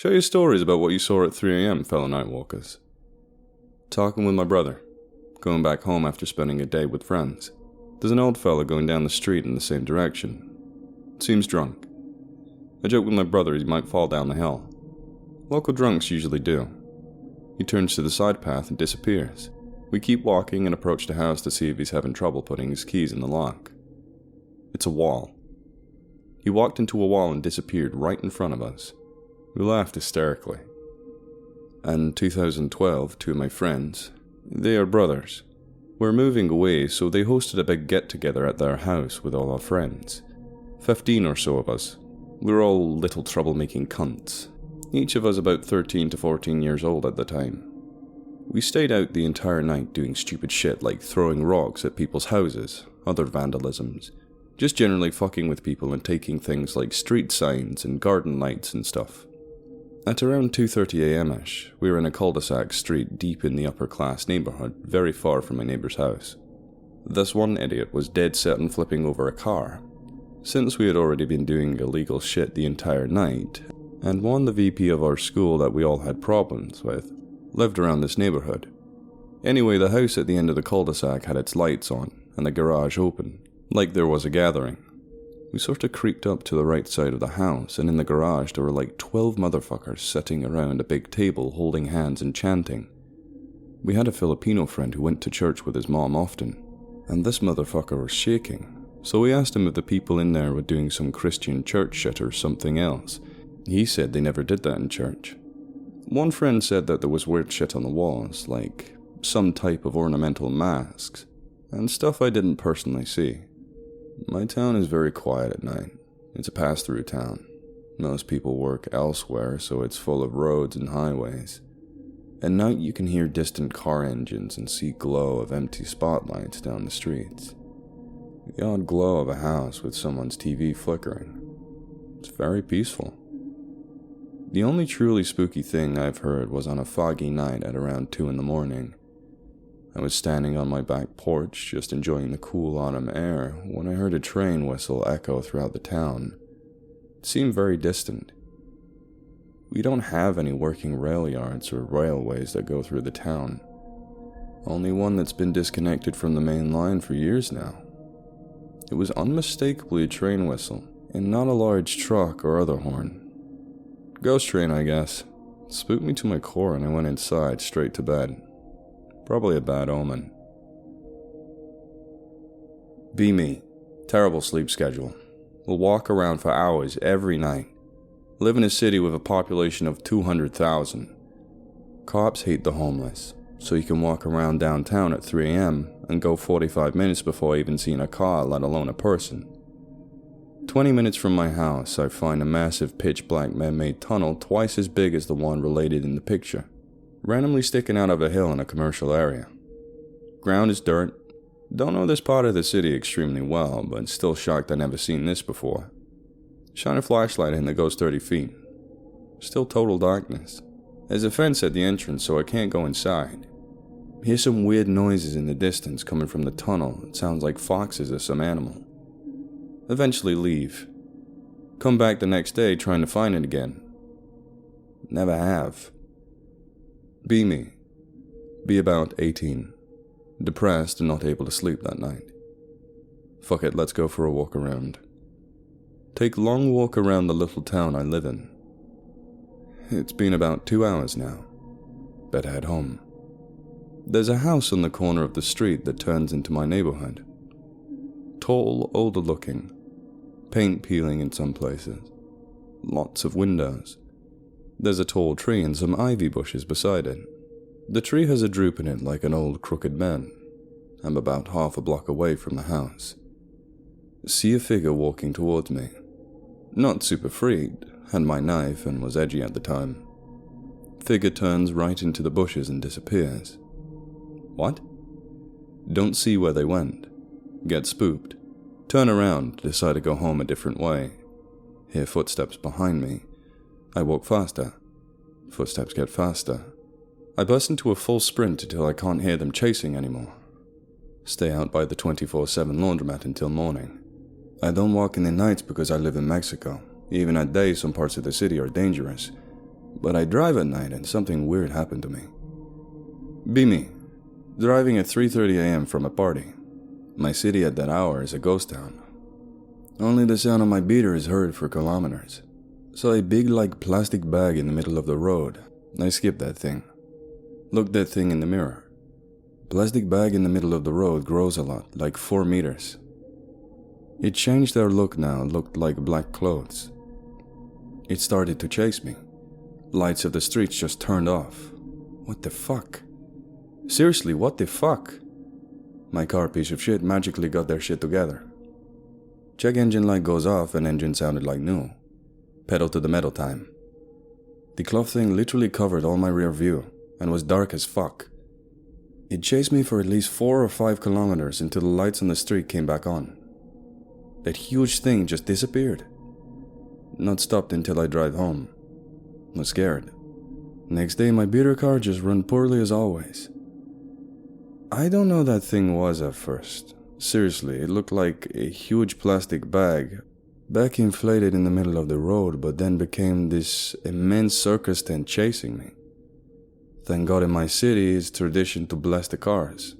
Share your stories about what you saw at 3 a.m, fellow nightwalkers. Talking with my brother. Going back home after spending a day with friends. There's an old fella going down the street in the same direction. Seems drunk. I joke with my brother he might fall down the hill. Local drunks usually do. He turns to the side path and disappears. We keep walking and approach the house to see if he's having trouble putting his keys in the lock. It's a wall. He walked into a wall and disappeared right in front of us. We laughed hysterically. And 2012, two of my friends, they are brothers. We're moving away, so they hosted a big get-together at their house with all our friends. 15 or so of us. We were all little troublemaking cunts. Each of us about 13 to 14 years old at the time. We stayed out the entire night doing stupid shit like throwing rocks at people's houses, other vandalisms, just generally fucking with people and taking things like street signs and garden lights and stuff. At around 2:30 a.m-ish, we were in a cul-de-sac street deep in the upper-class neighborhood, very far from my neighbor's house. This one idiot was dead set on flipping over a car. Since we had already been doing illegal shit the entire night, and the VP of our school that we all had problems with, lived around this neighborhood. Anyway, the house at the end of the cul-de-sac had its lights on, and the garage open, like there was a gathering. We sort of creeped up to the right side of the house, and in the garage there were like 12 motherfuckers sitting around a big table holding hands and chanting. We had a Filipino friend who went to church with his mom often, and this motherfucker was shaking, so we asked him if the people in there were doing some Christian church shit or something else. He said they never did that in church. One friend said that there was weird shit on the walls, like some type of ornamental masks, and stuff I didn't personally see. My town is very quiet at night. It's a pass-through town. Most people work elsewhere, so it's full of roads and highways. At night you can hear distant car engines and see glow of empty spotlights down the streets. The odd glow of a house with someone's TV flickering. It's very peaceful. The only truly spooky thing I've heard was on a foggy night at around 2 a.m. I was standing on my back porch, just enjoying the cool autumn air, when I heard a train whistle echo throughout the town. It seemed very distant. We don't have any working rail yards or railways that go through the town. Only one that's been disconnected from the main line for years now. It was unmistakably a train whistle, and not a large truck or other horn. Ghost train, I guess. It spooked me to my core and I went inside, straight to bed. Probably a bad omen. Be me. Terrible sleep schedule. Will walk around for hours every night. Live in a city with a population of 200,000. Cops hate the homeless, so you can walk around downtown at 3 a.m. and go 45 minutes before even seeing a car, let alone a person. 20 minutes from my house, I find a massive pitch-black man-made tunnel twice as big as the one related in the picture, randomly sticking out of a hill in a commercial area. Ground is dirt. Don't know this part of the city extremely well, but still shocked I'd never seen this before. Shine a flashlight and it goes 30 feet. Still total darkness. There's a fence at the entrance, so I can't go inside. Hear some weird noises in the distance coming from the tunnel. It sounds like foxes or some animal. Eventually leave. Come back the next day trying to find it again. Never have. Be me. Be about 18. Depressed and not able to sleep that night. Fuck it, let's go for a walk around. Take long walk around the little town I live in. It's been about 2 hours now. Better head home. There's a house on the corner of the street that turns into my neighborhood. Tall, older looking. Paint peeling in some places. Lots of windows. There's a tall tree and some ivy bushes beside it. The tree has a droop in it like an old crooked man. I'm about half a block away from the house. See a figure walking towards me. Not super freed, had my knife and was edgy at the time. Figure turns right into the bushes and disappears. What? Don't see where they went. Get spooked. Turn around, decide to go home a different way. Hear footsteps behind me. I walk faster. Footsteps get faster. I burst into a full sprint until I can't hear them chasing anymore. Stay out by the 24/7 laundromat until morning. I don't walk in the nights because I live in Mexico. Even at day, some parts of the city are dangerous. But I drive at night and something weird happened to me. Be me, driving at 3:30 a.m. from a party. My city at that hour is a ghost town. Only the sound of my beater is heard for kilometers. Saw a big plastic bag in the middle of the road. I skipped that thing. Looked that thing in the mirror. Plastic bag in the middle of the road grows a lot, like 4 meters. It changed our look now, looked like black clothes. It started to chase me. Lights of the streets just turned off. What the fuck? Seriously, what the fuck? My car piece of shit magically got their shit together. Check engine light goes off and engine sounded like new. Pedal to the metal time. The cloth thing literally covered all my rear view and was dark as fuck. It chased me for at least 4 or 5 kilometers until the lights on the street came back on. That huge thing just disappeared. Not stopped until I drive home. Was scared. Next day my beater car just run poorly as always. I don't know what that thing was at first. Seriously, it looked like a huge plastic bag, back inflated in the middle of the road, but then became this immense circus tent chasing me. Thank God in my city it's tradition to bless the cars.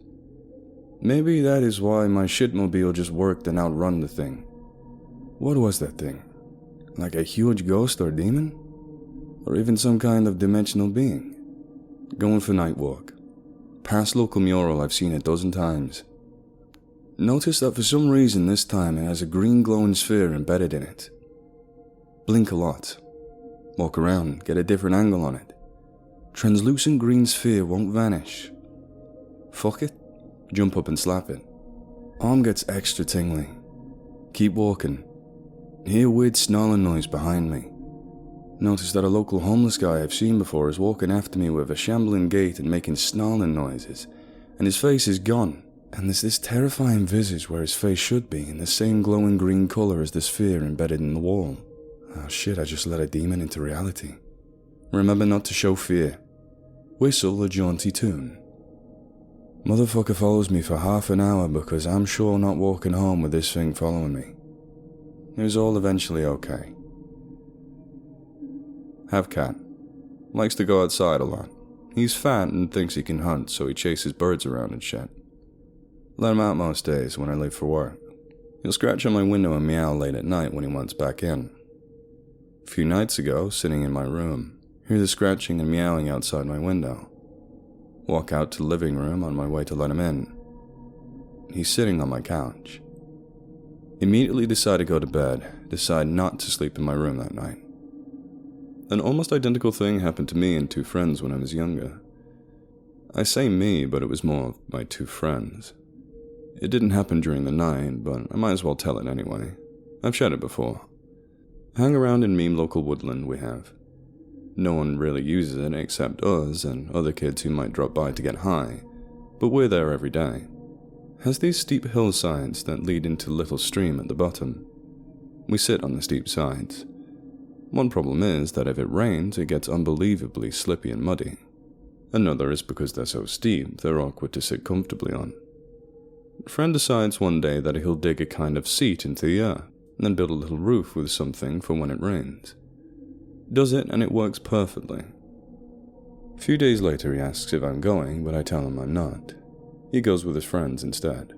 Maybe that is why my shitmobile just worked and outrun the thing. What was that thing? Like a huge ghost or demon? Or even some kind of dimensional being? Going for night walk. Past local mural I've seen a dozen times. Notice that for some reason this time it has a green glowing sphere embedded in it. Blink a lot. Walk around, get a different angle on it. Translucent green sphere won't vanish. Fuck it. Jump up and slap it. Arm gets extra tingly. Keep walking. Hear weird snarling noise behind me. Notice that a local homeless guy I've seen before is walking after me with a shambling gait and making snarling noises, and his face is gone, and there's this terrifying visage where his face should be in the same glowing green color as the sphere embedded in the wall. Oh shit, I just let a demon into reality. Remember not to show fear. Whistle a jaunty tune. Motherfucker follows me for half an hour because I'm sure not walking home with this thing following me. It was all eventually okay. Have cat. Likes to go outside a lot. He's fat and thinks he can hunt, so he chases birds around and shit. Let him out most days when I leave for work. He'll scratch on my window and meow late at night when he wants back in. A few nights ago, sitting in my room, hear the scratching and meowing outside my window. Walk out to the living room on my way to let him in. He's sitting on my couch. Immediately decide to go to bed, decide not to sleep in my room that night. An almost identical thing happened to me and 2 friends when I was younger. I say me, but it was more of my 2 friends. It didn't happen during the night, but I might as well tell it anyway. I've shared it before. Hang around in meme local woodland we have. No one really uses it except us and other kids who might drop by to get high, but we're there every day. Has these steep hillsides that lead into a little stream at the bottom. We sit on the steep sides. One problem is that if it rains, it gets unbelievably slippy and muddy. Another is because they're so steep, they're awkward to sit comfortably on. A friend decides one day that he'll dig a kind of seat into the earth, and then build a little roof with something for when it rains. Does it, and it works perfectly. A few days later he asks if I'm going, but I tell him I'm not. He goes with his friends instead.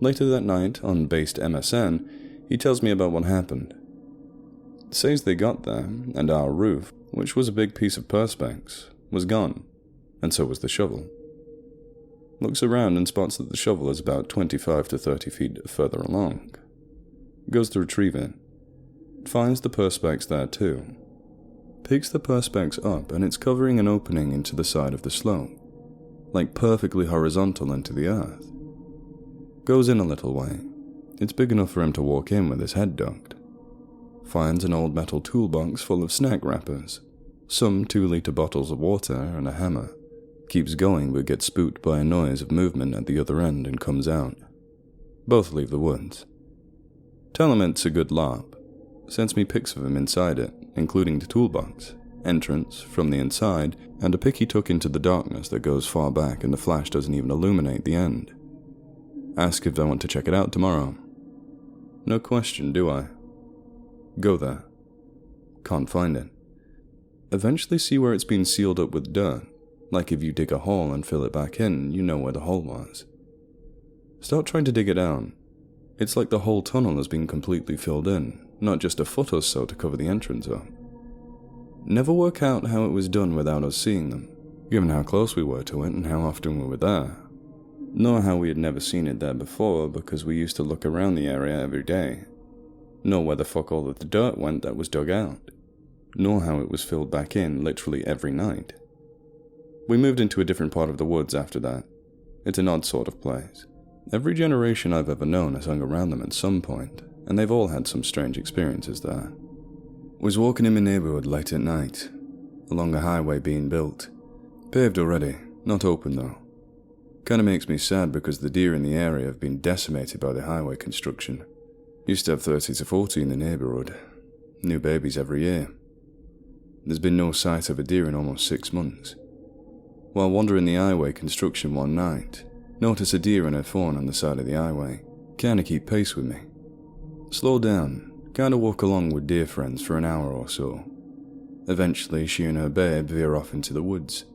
Later that night, on based MSN, he tells me about what happened. Says they got there, and our roof, which was a big piece of perspex, was gone, and so was the shovel. Looks around and spots that the shovel is about 25 to 30 feet further along. Goes to retrieve it. Finds the perspex there too. Picks the perspex up and it's covering an opening into the side of the slope, like perfectly horizontal into the earth. Goes in a little way. It's big enough for him to walk in with his head ducked. Finds an old metal toolbox full of snack wrappers, some 2-liter bottles of water and a hammer. Keeps going but gets spooked by a noise of movement at the other end and comes out. Both leave the woods. Tell him it's a good LARP. Sends me pics of him inside it, including the toolbox, entrance from the inside, and a pic he took into the darkness that goes far back and the flash doesn't even illuminate the end. Ask if I want to check it out tomorrow. No question, do I? Go there. Can't find it. Eventually see where it's been sealed up with dirt, like if you dig a hole and fill it back in, you know where the hole was. Start trying to dig it out. It's like the whole tunnel has been completely filled in, not just a foot or so to cover the entrance up. Never work out how it was done without us seeing them, given how close we were to it and how often we were there. Nor how we had never seen it there before because we used to look around the area every day. Nor where the fuck all of the dirt went that was dug out. Nor how it was filled back in literally every night. We moved into a different part of the woods after that. It's an odd sort of place. Every generation I've ever known has hung around them at some point, and they've all had some strange experiences there. Was walking in my neighborhood late at night, along a highway being built. Paved already, not open though. Kinda makes me sad because the deer in the area have been decimated by the highway construction. Used to have 30 to 40 in the neighborhood. New babies every year. There's been no sight of a deer in almost 6 months. While wandering the highway construction one night, notice a deer and her fawn on the side of the highway. Kinda keep pace with me. Slow down, kinda walk along with deer friends for an hour or so. Eventually she and her babe veer off into the woods.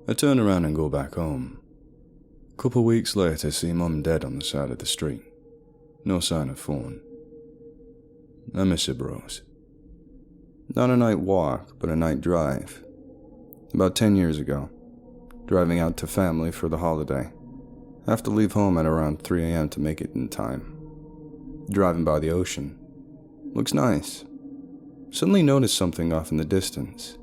I turn around and go back home. Couple weeks later see mum dead on the side of the street. No sign of fawn. I miss her bros. Not a night walk, but a night drive. About 10 years ago. Driving out to family for the holiday. Have to leave home at around 3 a.m. to make it in time. Driving by the ocean. Looks nice. Suddenly notice something off in the distance.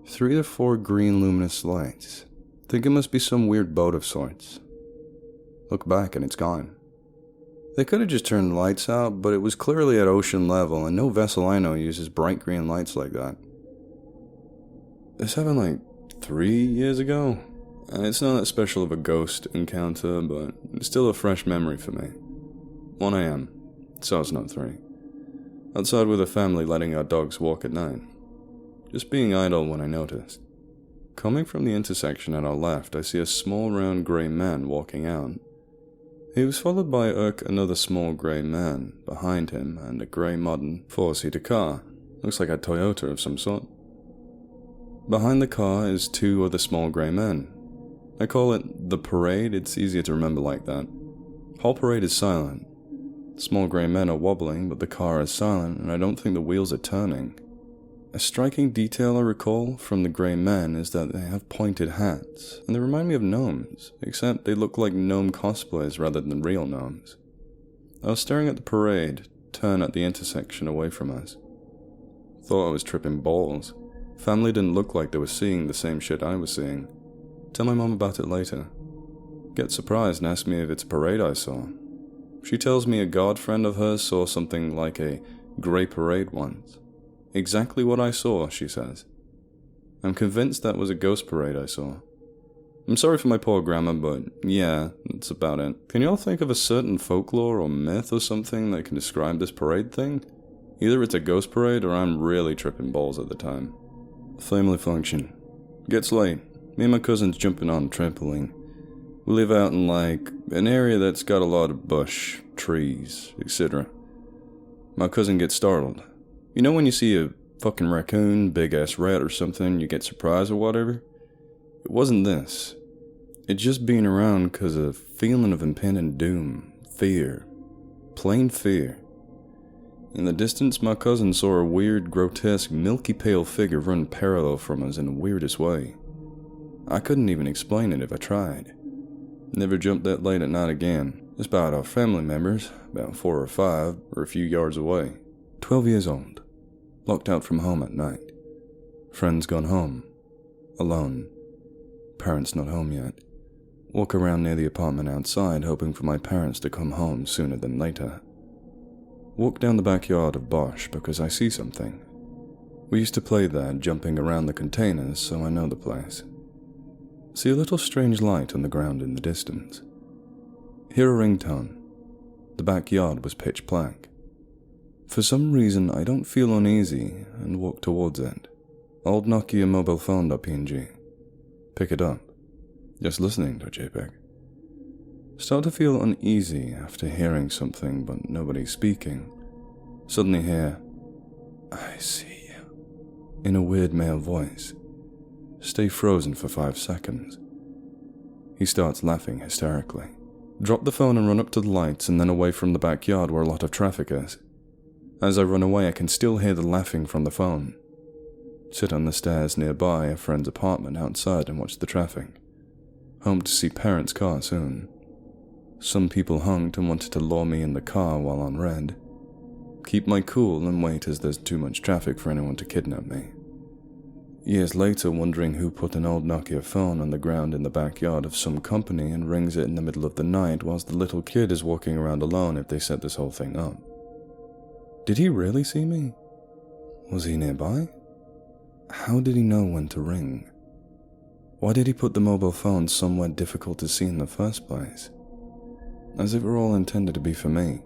3 to 4 green luminous lights. Think it must be some weird boat of sorts. Look back and it's gone. They could have just turned the lights out, but it was clearly at ocean level and no vessel I know uses bright green lights like that. This happened like 3 years ago, and it's not that special of a ghost encounter, but it's still a fresh memory for me. 1 a.m, so it's not 3. Outside with a family letting our dogs walk at night. Just being idle when I noticed. Coming from the intersection at our left, I see a small round grey man walking out. He was followed by another small grey man behind him and a grey modern 4-seater car. Looks like a Toyota of some sort. Behind the car is 2 other small grey men. I call it the parade, it's easier to remember like that. Whole parade is silent. Small grey men are wobbling, but the car is silent and I don't think the wheels are turning. A striking detail I recall from the grey men is that they have pointed hats, and they remind me of gnomes, except they look like gnome cosplays rather than real gnomes. I was staring at the parade, turn at the intersection away from us. Thought I was tripping balls. Family didn't look like they were seeing the same shit I was seeing. Tell my mom about it later. Get surprised and ask me if it's a parade I saw. She tells me a god friend of hers saw something like a grey parade once. Exactly what I saw, she says. I'm convinced that was a ghost parade I saw. I'm sorry for my poor grammar, but yeah, that's about it. Can y'all think of a certain folklore or myth or something that can describe this parade thing? Either it's a ghost parade or I'm really tripping balls at the time. Family function. Gets late. Me and my cousin's jumping on trampoline. We live out in like an area that's got a lot of bush, trees, etc. My cousin gets startled. You know when you see a fucking raccoon, big-ass rat or something, you get surprised or whatever? It wasn't this. It's just being around cause a feeling of impending doom, fear. Plain fear. In the distance, my cousin saw a weird, grotesque, milky pale figure run parallel from us in the weirdest way. I couldn't even explain it if I tried. Never jumped that late at night again, despite our family members, about 4 or 5, were a few yards away. 12 years old. Locked out from home at night. Friends gone home. Alone. Parents not home yet. Walk around near the apartment outside hoping for my parents to come home sooner than later. Walk down the backyard of Bosch because I see something. We used to play there jumping around the containers, so I know the place. See a little strange light on the ground in the distance. Hear a ringtone. The backyard was pitch black. For some reason, I don't feel uneasy and walk towards it. Old Nokia mobile phone.png. Pick it up. Just listening to JPEG. Start to feel uneasy after hearing something but nobody speaking. Suddenly hear, I see you. in a weird male voice. Stay frozen for 5 seconds. He starts laughing hysterically. Drop the phone and run up to the lights and then away from the backyard where a lot of traffic is. As I run away, I can still hear the laughing from the phone. Sit on the stairs nearby a friend's apartment outside and watch the traffic. Home to see parents' car soon. Some people honked and wanted to lure me in the car while on red. Keep my cool and wait as there's too much traffic for anyone to kidnap me. Years later, wondering who put an old Nokia phone on the ground in the backyard of some company and rings it in the middle of the night whilst the little kid is walking around alone if they set this whole thing up. Did he really see me? Was he nearby? How did he know when to ring? Why did he put the mobile phone somewhere difficult to see in the first place? As if it were all intended to be for me.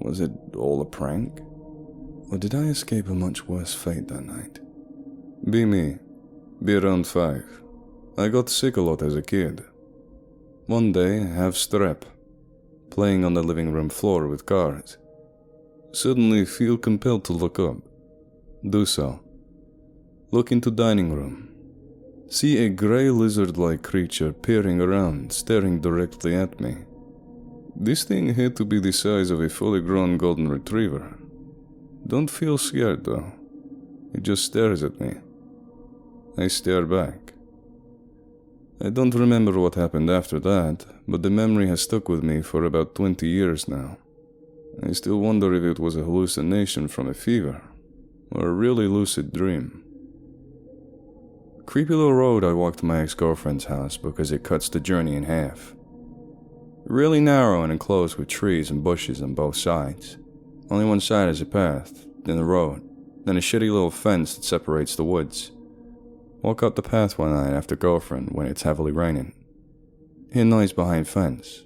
Was it all a prank? Or did I escape a much worse fate that night? Be me. Be around 5. I got sick a lot as a kid. One day, I have strep. Playing on the living room floor with cards. Suddenly feel compelled to look up. Do so. Look into dining room. See a grey lizard-like creature peering around, staring directly at me. This thing had to be the size of a fully grown golden retriever. Don't feel scared though. It just stares at me. I stare back. I don't remember what happened after that, but the memory has stuck with me for about 20 years now. I still wonder if it was a hallucination from a fever, or a really lucid dream. Creepy little road I walked to my ex-girlfriend's house because it cuts the journey in half. Really narrow and enclosed with trees and bushes on both sides. Only one side is a path, then the road, then a shitty little fence that separates the woods. Walk up the path one night after girlfriend when it's heavily raining. Hear noise behind fence.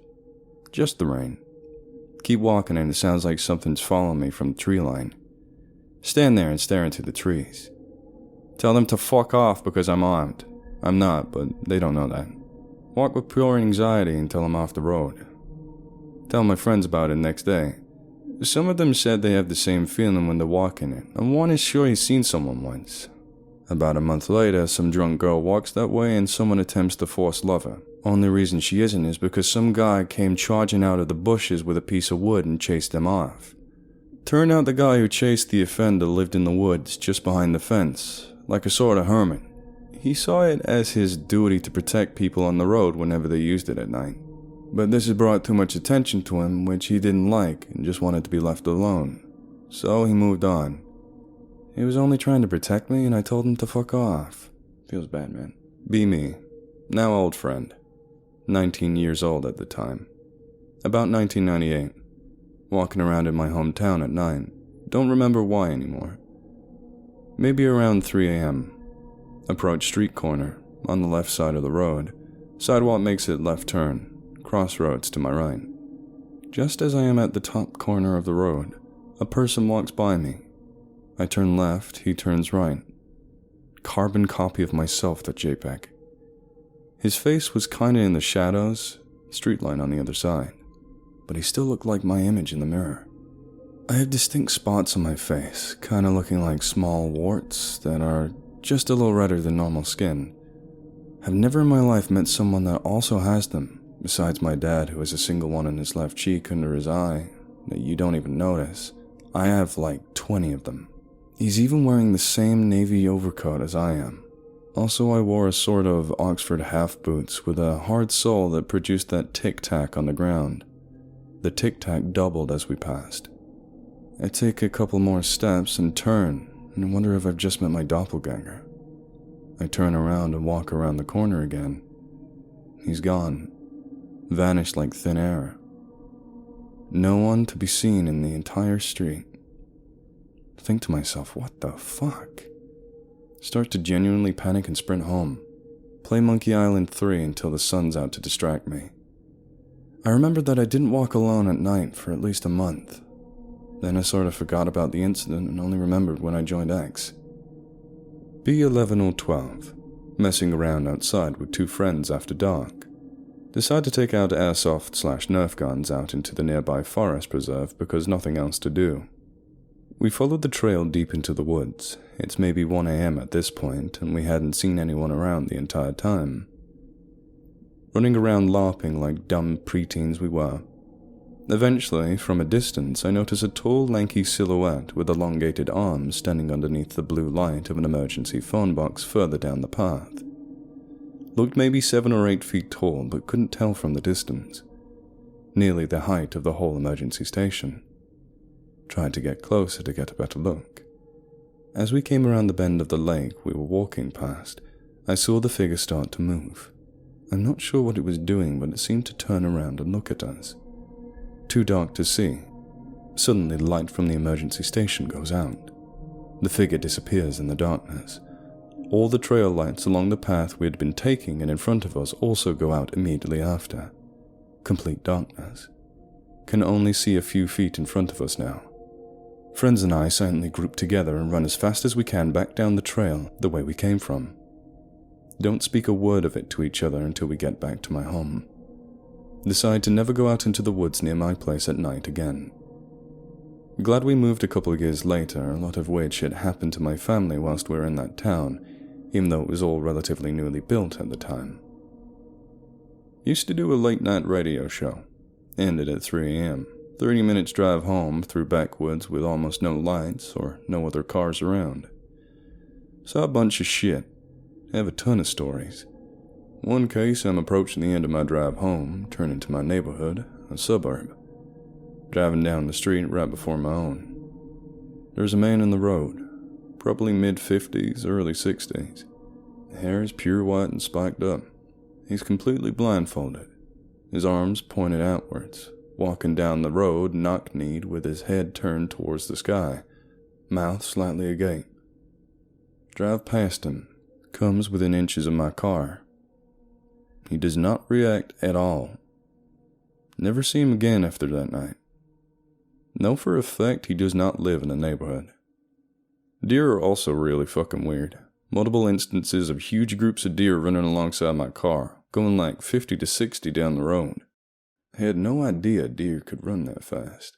Just the rain. Keep walking and it sounds like something's following me from the tree line. Stand there and stare into the trees. Tell them to fuck off because I'm armed. I'm not, but they don't know that. Walk with pure anxiety until I'm off the road. Tell my friends about it next day. Some of them said they have the same feeling when they're walking it, and one is sure he's seen someone once. About a month later, some drunk girl walks that way and someone attempts to force love her. Only reason she isn't is because some guy came charging out of the bushes with a piece of wood and chased them off. Turned out the guy who chased the offender lived in the woods just behind the fence, like a sort of hermit. He saw it as his duty to protect people on the road whenever they used it at night. But this had brought too much attention to him, which he didn't like and just wanted to be left alone. So he moved on. He was only trying to protect me and I told him to fuck off. Feels bad, man. Be me. Now old friend. 19 years old at the time. About 1998. Walking around in my hometown at 9. Don't remember why anymore. Maybe around 3 a.m. Approach street corner, on the left side of the road. Sidewalk makes it left turn. Crossroads to my right. Just as I am at the top corner of the road, a person walks by me. I turn left, he turns right. Carbon copy of myself, that JPEG. His face was kinda in the shadows, street light on the other side, but he still looked like my image in the mirror. I have distinct spots on my face, kinda looking like small warts that are just a little redder than normal skin. I've never in my life met someone that also has them, besides my dad who has a single one in his left cheek under his eye that you don't even notice. I have like 20 of them. He's even wearing the same navy overcoat as I am. Also, I wore a sort of Oxford half boots with a hard sole that produced that tic-tac on the ground. The tic-tac doubled as we passed. I take a couple more steps and turn, and wonder if I've just met my doppelganger. I turn around and walk around the corner again. He's gone. Vanished like thin air. No one to be seen in the entire street. Think to myself, what the fuck? Start to genuinely panic and sprint home. Play Monkey Island 3 until the sun's out to distract me. I remember that I didn't walk alone at night for at least a month. Then I sort of forgot about the incident and only remembered when I joined X. B1112, messing around outside with 2 friends after dark. Decide to take out airsoft/Nerf guns out into the nearby forest preserve because nothing else to do. We followed the trail deep into the woods. It's maybe 1 a.m. at this point, and we hadn't seen anyone around the entire time. Running around LARPing like dumb preteens we were. Eventually, from a distance, I noticed a tall, lanky silhouette with elongated arms standing underneath the blue light of an emergency phone box further down the path. Looked maybe 7 or 8 feet tall, but couldn't tell from the distance. Nearly the height of the whole emergency station. Tried to get closer to get a better look. As we came around the bend of the lake we were walking past, I saw the figure start to move. I'm not sure what it was doing, but it seemed to turn around and look at us. Too dark to see. Suddenly the light from the emergency station goes out. The figure disappears in the darkness. All the trail lights along the path we had been taking and in front of us also go out immediately after. Complete darkness. Can only see a few feet in front of us now. Friends and I silently group together and run as fast as we can back down the trail the way we came from. Don't speak a word of it to each other until we get back to my home. Decide to never go out into the woods near my place at night again. Glad we moved a couple of years later. A lot of weird shit happened to my family whilst we were in that town, even though it was all relatively newly built at the time. Used to do a late night radio show. Ended at 3 a.m. 30 minutes drive home through backwoods with almost no lights or no other cars around. Saw a bunch of shit. Have a ton of stories. One case, I'm approaching the end of my drive home, turning to my neighborhood, a suburb. Driving down the street right before my own. There's a man in the road, probably mid-50s, early 60s. The hair is pure white and spiked up. He's completely blindfolded, his arms pointed outwards, walking down the road knock-kneed with his head turned towards the sky, mouth slightly agape. Drive past him, comes within inches of my car. He does not react at all. Never see him again after that night. Know for a fact he does not live in the neighborhood. Deer are also really fucking weird. Multiple instances of huge groups of deer running alongside my car, going like 50 to 60 down the road. I had no idea deer could run that fast.